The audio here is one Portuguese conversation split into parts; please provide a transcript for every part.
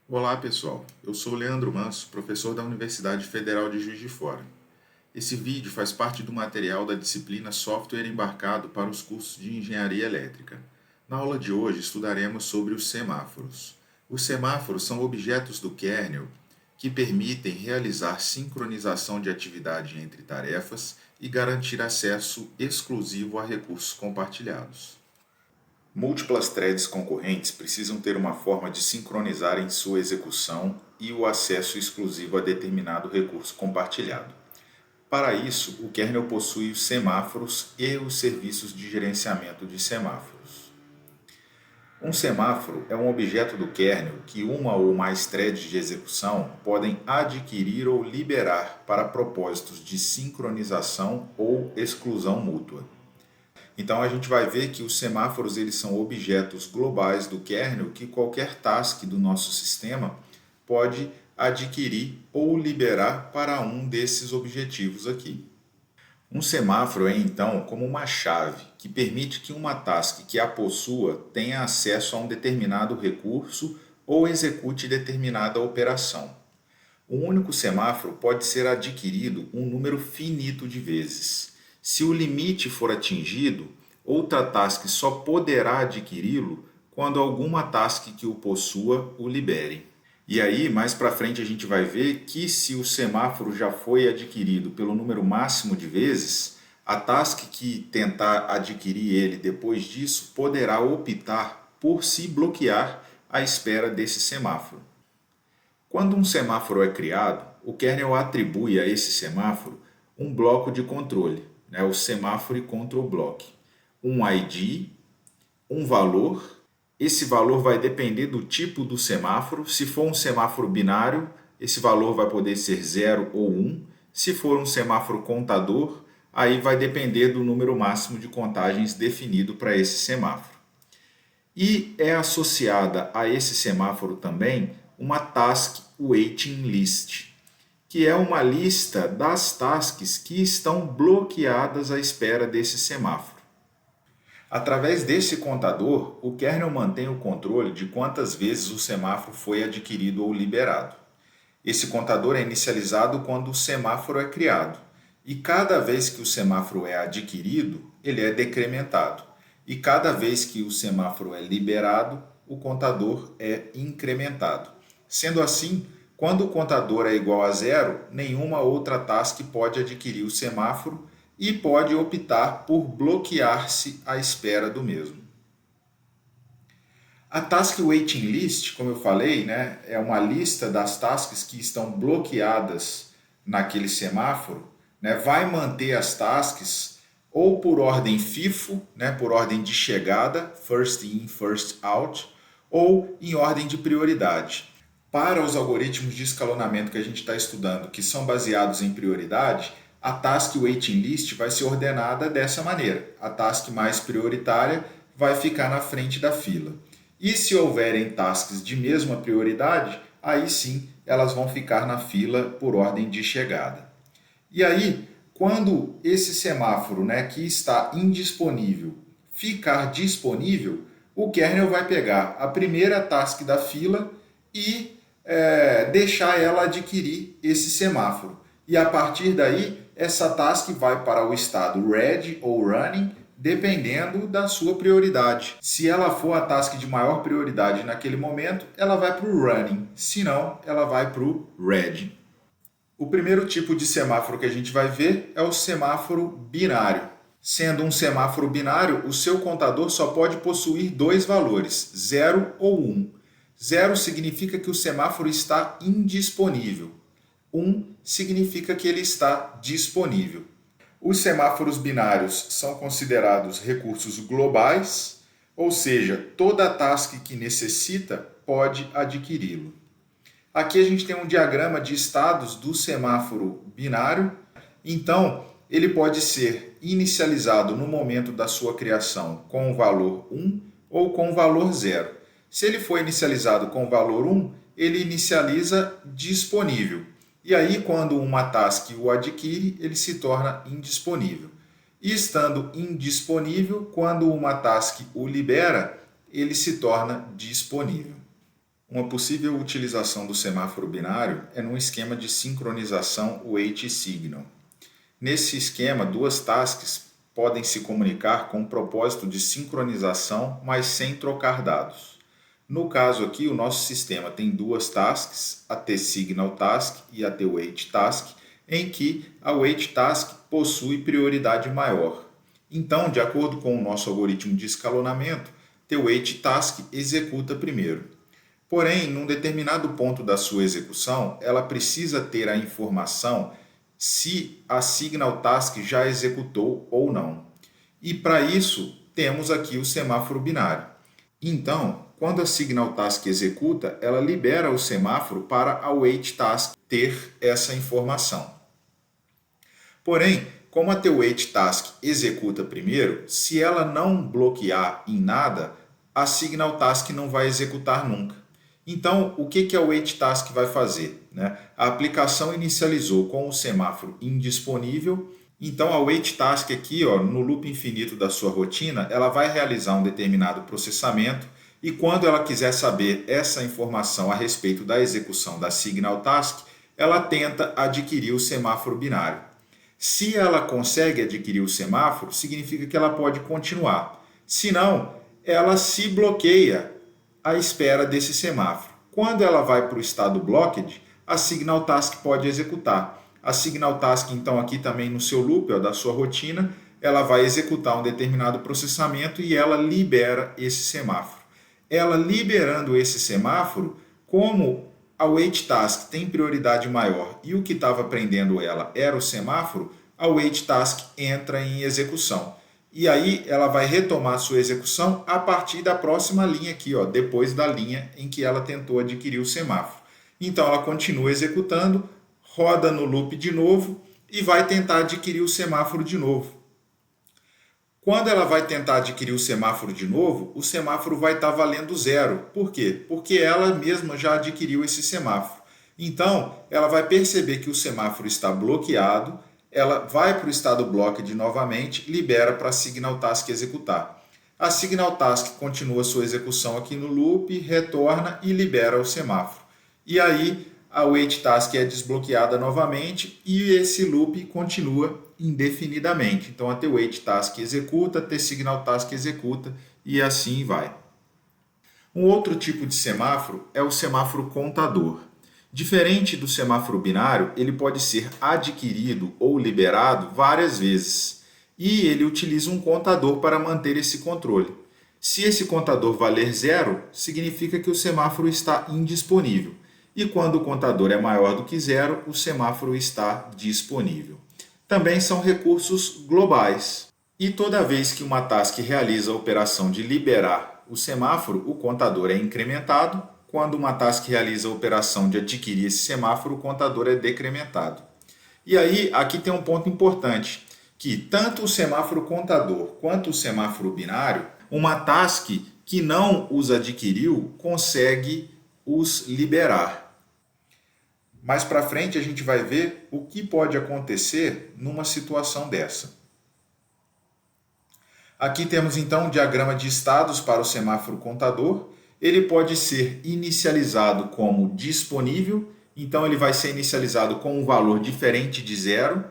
Olá pessoal, eu sou Leandro Manso, professor da Universidade Federal de Juiz de Fora. Esse vídeo faz parte do material da disciplina Software Embarcado para os cursos de Engenharia Elétrica. Na aula de hoje estudaremos sobre os semáforos. Os semáforos são objetos do kernel que permitem realizar sincronização de atividade entre tarefas e garantir acesso exclusivo a recursos compartilhados. Múltiplas threads concorrentes precisam ter uma forma de sincronizarem sua execução e o acesso exclusivo a determinado recurso compartilhado. Para isso, o kernel possui os semáforos e os serviços de gerenciamento de semáforos. Um semáforo é um objeto do kernel que uma ou mais threads de execução podem adquirir ou liberar para propósitos de sincronização ou exclusão mútua. Então a gente vai ver que os semáforos eles são objetos globais do kernel que qualquer task do nosso sistema pode adquirir ou liberar para um desses objetivos aqui. Um semáforo é então como uma chave que permite que uma task que a possua tenha acesso a um determinado recurso ou execute determinada operação. Um único semáforo pode ser adquirido um número finito de vezes. Se o limite for atingido, outra task só poderá adquiri-lo quando alguma task que o possua o libere. E aí, mais para frente, a gente vai ver que se o semáforo já foi adquirido pelo número máximo de vezes, a task que tentar adquirir ele depois disso poderá optar por se bloquear à espera desse semáforo. Quando um semáforo é criado, o kernel atribui a esse semáforo um bloco de controle, o semáforo control block, um ID, um valor. Esse valor vai depender do tipo do semáforo. Se for um semáforo binário, esse valor vai poder ser 0 ou 1. Se for um semáforo contador, aí vai depender do número máximo de contagens definido para esse semáforo. E é associada a esse semáforo também uma task waiting list, que é uma lista das tasks que estão bloqueadas à espera desse semáforo. Através desse contador, o kernel mantém o controle de quantas vezes o semáforo foi adquirido ou liberado. Esse contador é inicializado quando o semáforo é criado, e cada vez que o semáforo é adquirido, ele é decrementado, e cada vez que o semáforo é liberado, o contador é incrementado. Sendo assim, quando o contador é igual a 0, nenhuma outra task pode adquirir o semáforo e pode optar por bloquear-se à espera do mesmo. A Task Waiting List, como eu falei, é uma lista das tasks que estão bloqueadas naquele semáforo, vai manter as tasks ou por ordem FIFO, por ordem de chegada, first in, first out, ou em ordem de prioridade. Para os algoritmos de escalonamento que a gente está estudando, que são baseados em prioridade, a Task Waiting List vai ser ordenada dessa maneira. A task mais prioritária vai ficar na frente da fila. E se houverem tasks de mesma prioridade, aí sim elas vão ficar na fila por ordem de chegada. E aí, quando esse semáforo que está indisponível ficar disponível, o kernel vai pegar a primeira task da fila e deixar ela adquirir esse semáforo. E a partir daí, essa task vai para o estado ready ou running, dependendo da sua prioridade. Se ela for a task de maior prioridade naquele momento, ela vai para o running. Se não, ela vai para o ready. O primeiro tipo de semáforo que a gente vai ver é o semáforo binário. Sendo um semáforo binário, o seu contador só pode possuir dois valores, 0 ou 1. 0 significa que o semáforo está indisponível. 1 significa que ele está disponível. Os semáforos binários são considerados recursos globais, ou seja, toda task que necessita pode adquiri-lo. Aqui a gente tem um diagrama de estados do semáforo binário. Então, ele pode ser inicializado no momento da sua criação com o valor 1 ou com o valor 0. Se ele for inicializado com o valor 1, ele inicializa disponível. E aí, quando uma task o adquire, ele se torna indisponível. E estando indisponível, quando uma task o libera, ele se torna disponível. Uma possível utilização do semáforo binário é num esquema de sincronização wait signal. Nesse esquema, duas tasks podem se comunicar com o propósito de sincronização, mas sem trocar dados. No caso aqui, o nosso sistema tem duas tasks, a tSignal task e a tWait task, em que a wait task possui prioridade maior. Então, de acordo com o nosso algoritmo de escalonamento, tWait task executa primeiro. Porém, num determinado ponto da sua execução, ela precisa ter a informação se a Signal Task já executou ou não. E para isso, temos aqui o semáforo binário. Então, quando a Signal Task executa, ela libera o semáforo para a Wait Task ter essa informação. Porém, como a tWait Task executa primeiro, se ela não bloquear em nada, a Signal Task não vai executar nunca. Então, o que a Wait Task vai fazer? A aplicação inicializou com o semáforo indisponível, então a Wait Task aqui, no loop infinito da sua rotina, ela vai realizar um determinado processamento e quando ela quiser saber essa informação a respeito da execução da Signal Task, ela tenta adquirir o semáforo binário. Se ela consegue adquirir o semáforo, significa que ela pode continuar. Se não, ela se bloqueia à espera desse semáforo. Quando ela vai para o estado blocked, a Signal Task pode executar. A Signal Task, então, aqui também no seu loop da sua rotina, ela vai executar um determinado processamento e ela libera esse semáforo. Ela liberando esse semáforo, como a Wait Task tem prioridade maior e o que estava prendendo ela era o semáforo, a Wait Task entra em execução. E aí ela vai retomar sua execução a partir da próxima linha aqui, depois da linha em que ela tentou adquirir o semáforo. Então ela continua executando, roda no loop de novo e vai tentar adquirir o semáforo de novo. Quando ela vai tentar adquirir o semáforo de novo, o semáforo vai estar valendo zero. Por quê? Porque ela mesma já adquiriu esse semáforo. Então ela vai perceber que o semáforo está bloqueado, ela vai para o estado blocked novamente, libera para a Signal Task executar. A Signal Task continua sua execução aqui no loop, retorna e libera o semáforo. E aí a Wait Task é desbloqueada novamente e esse loop continua indefinidamente. Então a tWait Task executa, a tSignal Task executa e assim vai. Um outro tipo de semáforo é o semáforo contador. Diferente do semáforo binário, ele pode ser adquirido ou liberado várias vezes e ele utiliza um contador para manter esse controle. Se esse contador valer zero, significa que o semáforo está indisponível e quando o contador é maior do que zero, o semáforo está disponível. Também são recursos globais e toda vez que uma task realiza a operação de liberar o semáforo, o contador é incrementado. Quando uma task realiza a operação de adquirir esse semáforo, o contador é decrementado. E aí, aqui tem um ponto importante, que tanto o semáforo contador quanto o semáforo binário, uma task que não os adquiriu consegue os liberar. Mais para frente a gente vai ver o que pode acontecer numa situação dessa. Aqui temos então um diagrama de estados para o semáforo contador. Ele pode ser inicializado como disponível, então ele vai ser inicializado com um valor diferente de zero,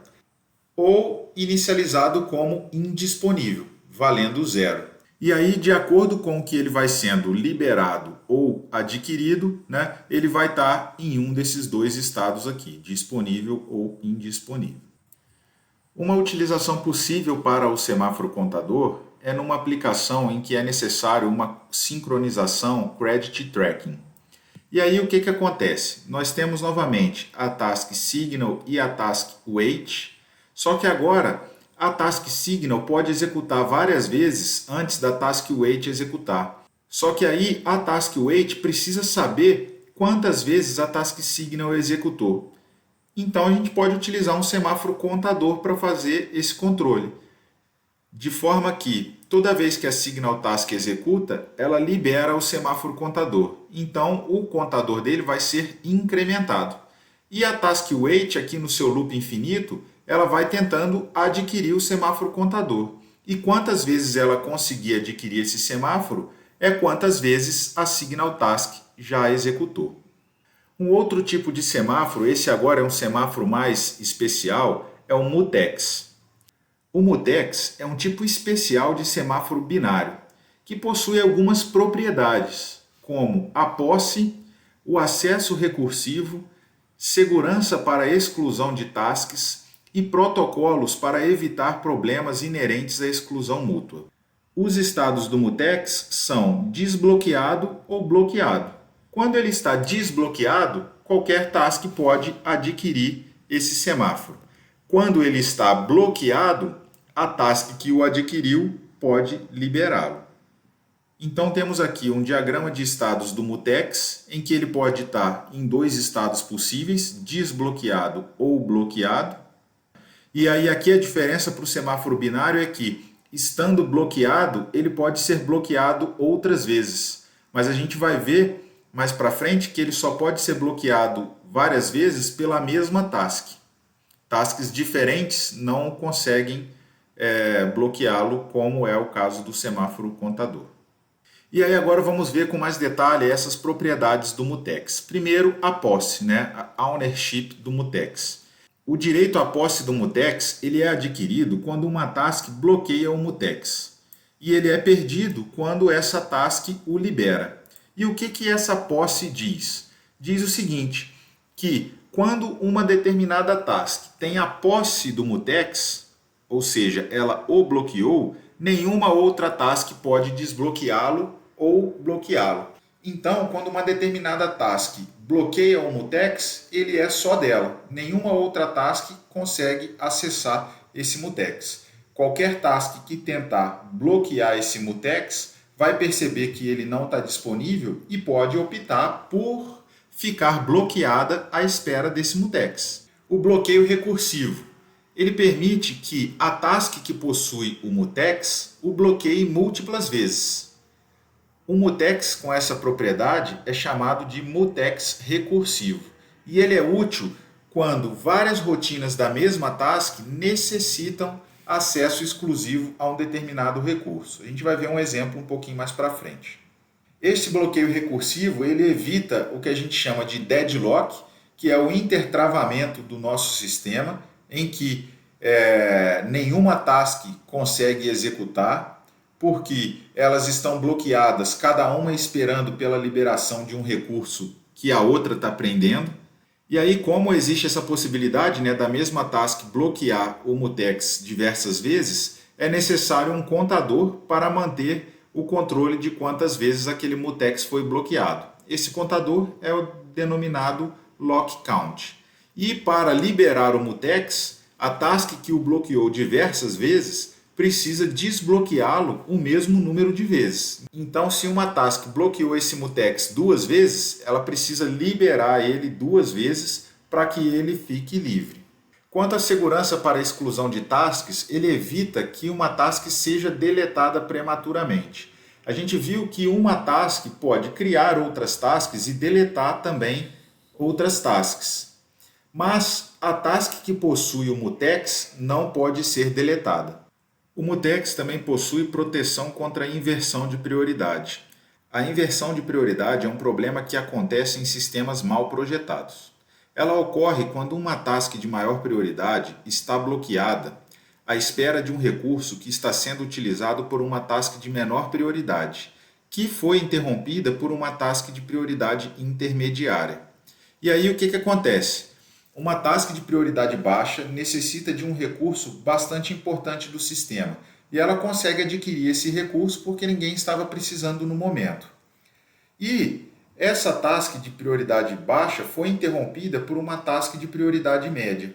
ou inicializado como indisponível, valendo zero. E aí, de acordo com o que ele vai sendo liberado ou adquirido, ele vai estar em um desses dois estados aqui, disponível ou indisponível. Uma utilização possível para o semáforo contador é numa aplicação em que é necessário uma sincronização credit tracking. E aí o que acontece? Nós temos novamente a task signal e a task wait, só que agora a task signal pode executar várias vezes antes da task wait executar. Só que aí a task wait precisa saber quantas vezes a task signal executou. Então a gente pode utilizar um semáforo contador para fazer esse controle. De forma que toda vez que a Signal Task executa, ela libera o semáforo contador. Então o contador dele vai ser incrementado. E a Task Wait aqui no seu loop infinito, ela vai tentando adquirir o semáforo contador. E quantas vezes ela conseguir adquirir esse semáforo, é quantas vezes a Signal Task já executou. Um outro tipo de semáforo, esse agora é um semáforo mais especial, é o mutex. O mutex é um tipo especial de semáforo binário, que possui algumas propriedades, como a posse, o acesso recursivo, segurança para exclusão de tasks e protocolos para evitar problemas inerentes à exclusão mútua. Os estados do mutex são desbloqueado ou bloqueado. Quando ele está desbloqueado, qualquer task pode adquirir esse semáforo. Quando ele está bloqueado, a task que o adquiriu pode liberá-lo. Então temos aqui um diagrama de estados do mutex, em que ele pode estar em dois estados possíveis, desbloqueado ou bloqueado. E aí aqui a diferença para o semáforo binário é que, estando bloqueado, ele pode ser bloqueado outras vezes. Mas a gente vai ver mais para frente que ele só pode ser bloqueado várias vezes pela mesma task. Tasks diferentes não conseguem bloqueá-lo, como é o caso do semáforo contador. E aí agora vamos ver com mais detalhe essas propriedades do mutex. Primeiro, a posse, a ownership do mutex. O direito à posse do mutex ele é adquirido quando uma task bloqueia o mutex. E ele é perdido quando essa task o libera. E o que essa posse diz? Diz o seguinte, que quando uma determinada task tem a posse do mutex, ou seja, ela o bloqueou, nenhuma outra task pode desbloqueá-lo ou bloqueá-lo. Então, quando uma determinada task bloqueia o mutex, ele é só dela. Nenhuma outra task consegue acessar esse mutex. Qualquer task que tentar bloquear esse mutex vai perceber que ele não está disponível e pode optar por ficar bloqueada à espera desse mutex. O bloqueio recursivo. Ele permite que a task que possui o mutex o bloqueie múltiplas vezes. O mutex com essa propriedade é chamado de mutex recursivo. E ele é útil quando várias rotinas da mesma task necessitam acesso exclusivo a um determinado recurso. A gente vai ver um exemplo um pouquinho mais para frente. Este bloqueio recursivo ele evita o que a gente chama de deadlock, que é o intertravamento do nosso sistema, em que nenhuma task consegue executar, porque elas estão bloqueadas, cada uma esperando pela liberação de um recurso que a outra está prendendo. E aí, como existe essa possibilidade da mesma task bloquear o mutex diversas vezes, é necessário um contador para manter o controle de quantas vezes aquele mutex foi bloqueado. Esse contador é o denominado lock count. E para liberar o mutex, a task que o bloqueou diversas vezes precisa desbloqueá-lo o mesmo número de vezes. Então, se uma task bloqueou esse mutex 2 vezes, ela precisa liberar ele 2 vezes para que ele fique livre. Quanto à segurança para a exclusão de tasks, ele evita que uma task seja deletada prematuramente. A gente viu que uma task pode criar outras tasks e deletar também outras tasks. Mas a task que possui o mutex não pode ser deletada. O mutex também possui proteção contra a inversão de prioridade. A inversão de prioridade é um problema que acontece em sistemas mal projetados. Ela ocorre quando uma task de maior prioridade está bloqueada à espera de um recurso que está sendo utilizado por uma task de menor prioridade, que foi interrompida por uma task de prioridade intermediária. E aí o que acontece? Uma task de prioridade baixa necessita de um recurso bastante importante do sistema e ela consegue adquirir esse recurso porque ninguém estava precisando no momento. E essa task de prioridade baixa foi interrompida por uma task de prioridade média.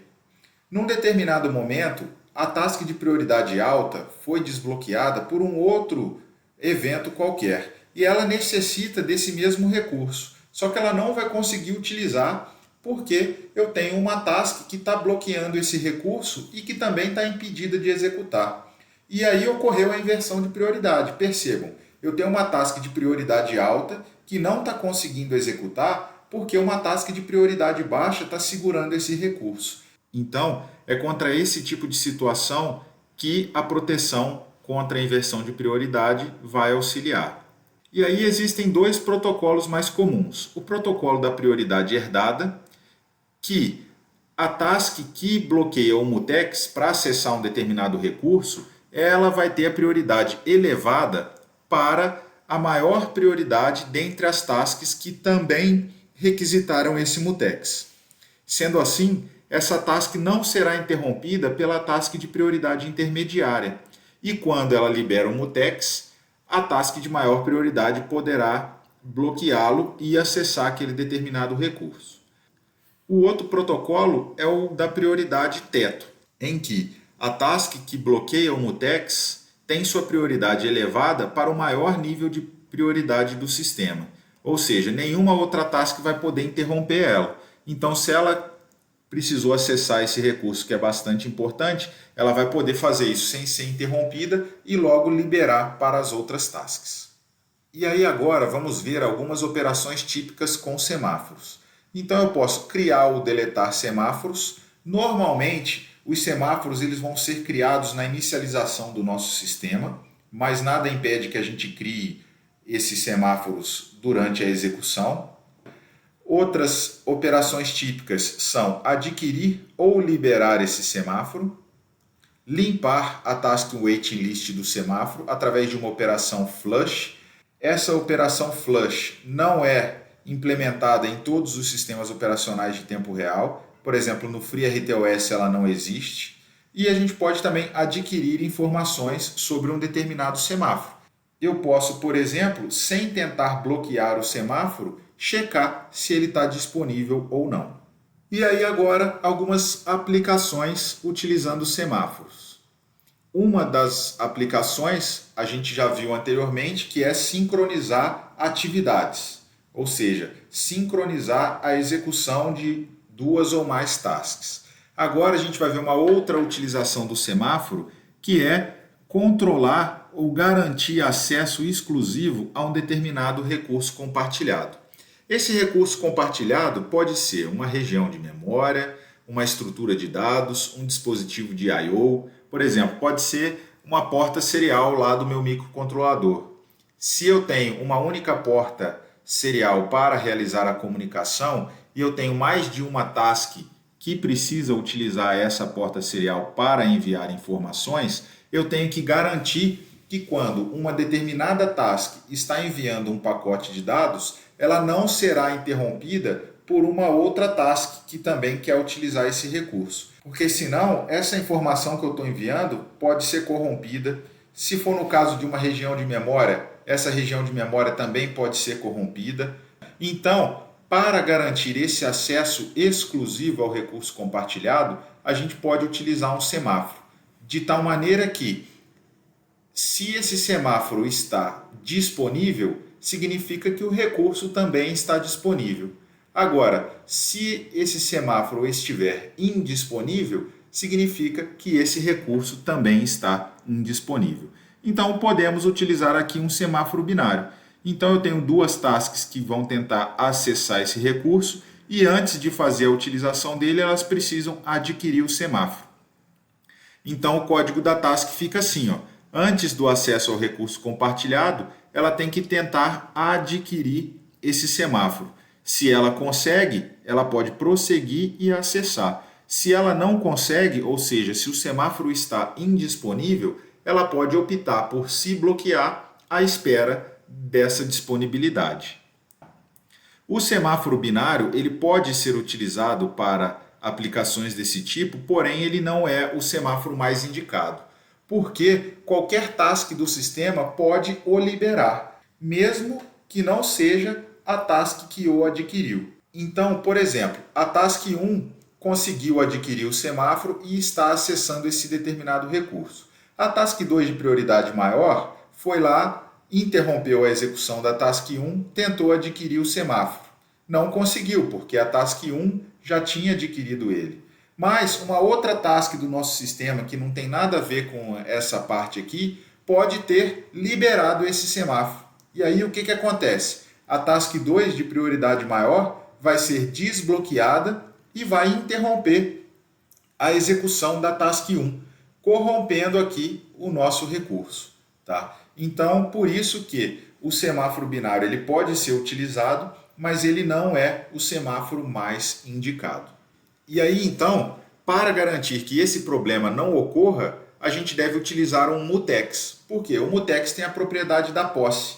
Num determinado momento, a task de prioridade alta foi desbloqueada por um outro evento qualquer e ela necessita desse mesmo recurso, só que ela não vai conseguir utilizar porque eu tenho uma task que está bloqueando esse recurso e que também está impedida de executar. E aí ocorreu a inversão de prioridade. Percebam, eu tenho uma task de prioridade alta que não está conseguindo executar porque uma task de prioridade baixa está segurando esse recurso. Então, é contra esse tipo de situação que a proteção contra a inversão de prioridade vai auxiliar. E aí existem dois protocolos mais comuns. O protocolo da prioridade herdada, que a task que bloqueia o mutex para acessar um determinado recurso, ela vai ter a prioridade elevada para a maior prioridade dentre as tasks que também requisitaram esse mutex. Sendo assim, essa task não será interrompida pela task de prioridade intermediária. E quando ela libera o mutex, a task de maior prioridade poderá bloqueá-lo e acessar aquele determinado recurso. O outro protocolo é o da prioridade teto, em que a task que bloqueia o mutex tem sua prioridade elevada para o maior nível de prioridade do sistema. Ou seja, nenhuma outra task vai poder interromper ela. Então, se ela precisou acessar esse recurso, que é bastante importante, ela vai poder fazer isso sem ser interrompida e logo liberar para as outras tasks. E aí agora vamos ver algumas operações típicas com semáforos. Então eu posso criar ou deletar semáforos. Normalmente, os semáforos eles vão ser criados na inicialização do nosso sistema, mas nada impede que a gente crie esses semáforos durante a execução. Outras operações típicas são adquirir ou liberar esse semáforo, limpar a task waiting list do semáforo através de uma operação flush. Essa operação flush não é implementada em todos os sistemas operacionais de tempo real. Por exemplo, no FreeRTOS ela não existe. E a gente pode também adquirir informações sobre um determinado semáforo. Eu posso, por exemplo, sem tentar bloquear o semáforo, checar se ele está disponível ou não. E aí agora algumas aplicações utilizando semáforos. Uma das aplicações a gente já viu anteriormente, que é sincronizar atividades, ou seja, sincronizar a execução de duas ou mais tasks. Agora a gente vai ver uma outra utilização do semáforo, que é controlar ou garantir acesso exclusivo a um determinado recurso compartilhado. Esse recurso compartilhado pode ser uma região de memória, uma estrutura de dados, um dispositivo de I/O, por exemplo, pode ser uma porta serial lá do meu microcontrolador. Se eu tenho uma única porta serial para realizar a comunicação e eu tenho mais de uma task que precisa utilizar essa porta serial para enviar informações, eu tenho que garantir que quando uma determinada task está enviando um pacote de dados, ela não será interrompida por uma outra task que também quer utilizar esse recurso. Porque senão, essa informação que eu estou enviando pode ser corrompida. Se for no caso de uma região de memória, essa região de memória também pode ser corrompida. Então, para garantir esse acesso exclusivo ao recurso compartilhado, a gente pode utilizar um semáforo, de tal maneira que, se esse semáforo está disponível, significa que o recurso também está disponível. Agora, se esse semáforo estiver indisponível, significa que esse recurso também está indisponível. Então, podemos utilizar aqui um semáforo binário. Então, eu tenho duas tasks que vão tentar acessar esse recurso e antes de fazer a utilização dele, elas precisam adquirir o semáforo. Então, o código da task fica assim, ó. Antes do acesso ao recurso compartilhado, ela tem que tentar adquirir esse semáforo. Se ela consegue, ela pode prosseguir e acessar. Se ela não consegue, ou seja, se o semáforo está indisponível, ela pode optar por se bloquear à espera dessa disponibilidade. O semáforo binário ele pode ser utilizado para aplicações desse tipo, porém ele não é o semáforo mais indicado, porque qualquer task do sistema pode o liberar, mesmo que não seja a task que o adquiriu. Então, por exemplo, a task 1 conseguiu adquirir o semáforo e está acessando esse determinado recurso. A task 2 de prioridade maior foi lá, interrompeu a execução da task 1, tentou adquirir o semáforo. Não conseguiu, porque a task 1 já tinha adquirido ele. Mas uma outra task do nosso sistema, que não tem nada a ver com essa parte aqui, pode ter liberado esse semáforo. E aí o que acontece? A task 2 de prioridade maior vai ser desbloqueada e vai interromper a execução da task 1, corrompendo aqui o nosso recurso. Tá? Então, por isso que o semáforo binário ele pode ser utilizado, mas ele não é o semáforo mais indicado. E aí, então, para garantir que esse problema não ocorra, a gente deve utilizar um mutex. Por quê? O mutex tem a propriedade da posse.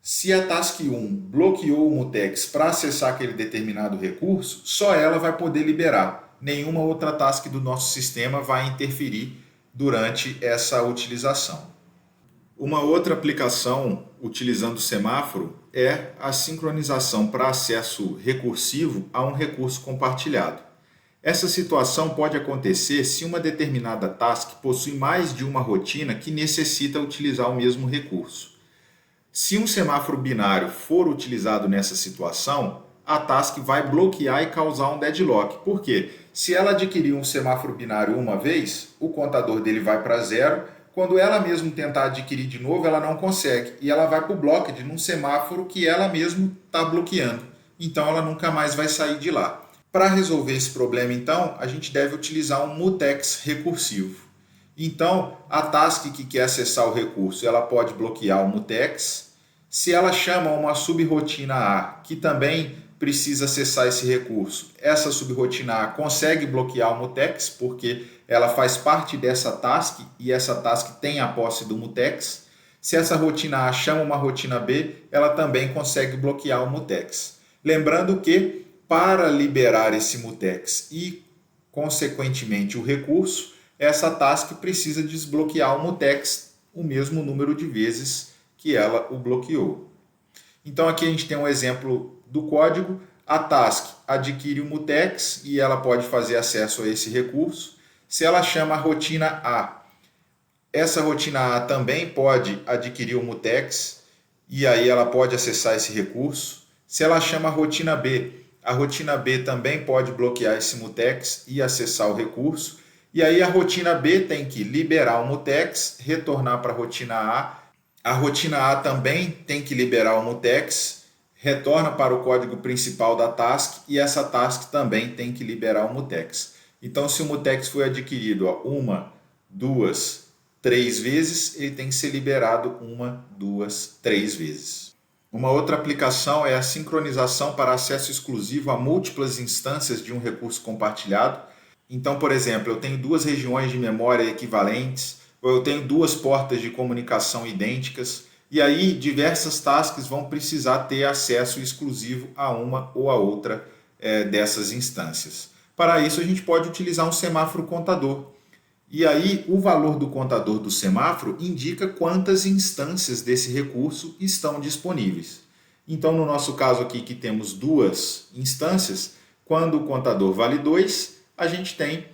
Se a task 1 bloqueou o mutex para acessar aquele determinado recurso, só ela vai poder liberar. Nenhuma outra task do nosso sistema vai interferir durante essa utilização. Uma outra aplicação utilizando o semáforo é a sincronização para acesso recursivo a um recurso compartilhado. Essa situação pode acontecer se uma determinada task possui mais de uma rotina que necessita utilizar o mesmo recurso. Se um semáforo binário for utilizado nessa situação, a task vai bloquear e causar um deadlock. Por quê? Se ela adquirir um semáforo binário uma vez, o contador dele vai para zero. Quando ela mesmo tentar adquirir de novo, ela não consegue. E ela vai para o blocked num semáforo que ela mesmo está bloqueando. Então ela nunca mais vai sair de lá. Para resolver esse problema, então, a gente deve utilizar um mutex recursivo. Então, a task que quer acessar o recurso, ela pode bloquear o mutex. Se ela chama uma subrotina A, que também precisa acessar esse recurso, essa subrotina A consegue bloquear o mutex, porque ela faz parte dessa task e essa task tem a posse do mutex. Se essa rotina A chama uma rotina B, ela também consegue bloquear o mutex. Lembrando que, para liberar esse mutex e, consequentemente, o recurso, essa task precisa desbloquear o mutex o mesmo número de vezes que ela o bloqueou. Então aqui a gente tem um exemplo do código. A task adquire o mutex e ela pode fazer acesso a esse recurso. Se ela chama a rotina A, essa rotina A também pode adquirir o mutex e aí ela pode acessar esse recurso. Se ela chama a rotina B também pode bloquear esse mutex e acessar o recurso. E aí a rotina B tem que liberar o mutex, retornar para a rotina A. A rotina A também tem que liberar o mutex, retorna para o código principal da task e essa task também tem que liberar o mutex. Então, se o mutex foi adquirido uma, duas, três vezes, ele tem que ser liberado uma, duas, três vezes. Uma outra aplicação é a sincronização para acesso exclusivo a múltiplas instâncias de um recurso compartilhado. Então, por exemplo, eu tenho duas regiões de memória equivalentes, ou eu tenho duas portas de comunicação idênticas, e aí diversas tasks vão precisar ter acesso exclusivo a uma ou a outra dessas instâncias. Para isso, a gente pode utilizar um semáforo contador. E aí, o valor do contador do semáforo indica quantas instâncias desse recurso estão disponíveis. Então, no nosso caso aqui, que temos duas instâncias, quando o contador vale 2, a gente tem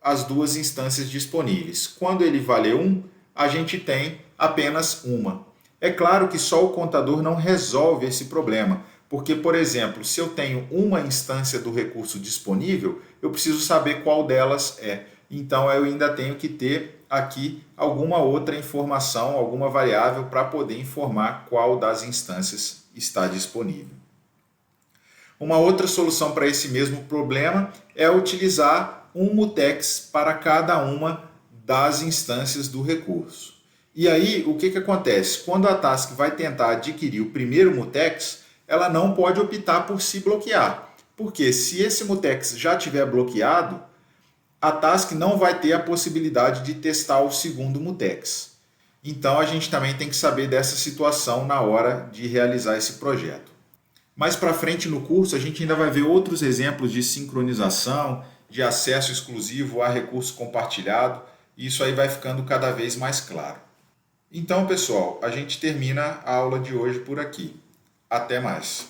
as duas instâncias disponíveis. Quando ele vale 1, a gente tem apenas uma. É claro que só o contador não resolve esse problema, porque, por exemplo, se eu tenho uma instância do recurso disponível, eu preciso saber qual delas é. Então, eu ainda tenho que ter aqui alguma outra informação, alguma variável para poder informar qual das instâncias está disponível. Uma outra solução para esse mesmo problema é utilizar um mutex para cada uma das instâncias do recurso. E aí, o que acontece? Quando a task vai tentar adquirir o primeiro mutex, ela não pode optar por se bloquear. Porque se esse mutex já estiver bloqueado, a task não vai ter a possibilidade de testar o segundo mutex. Então, a gente também tem que saber dessa situação na hora de realizar esse projeto. Mais para frente no curso, a gente ainda vai ver outros exemplos de sincronização, de acesso exclusivo a recurso compartilhado, e isso aí vai ficando cada vez mais claro. Então, pessoal, a gente termina a aula de hoje por aqui. Até mais!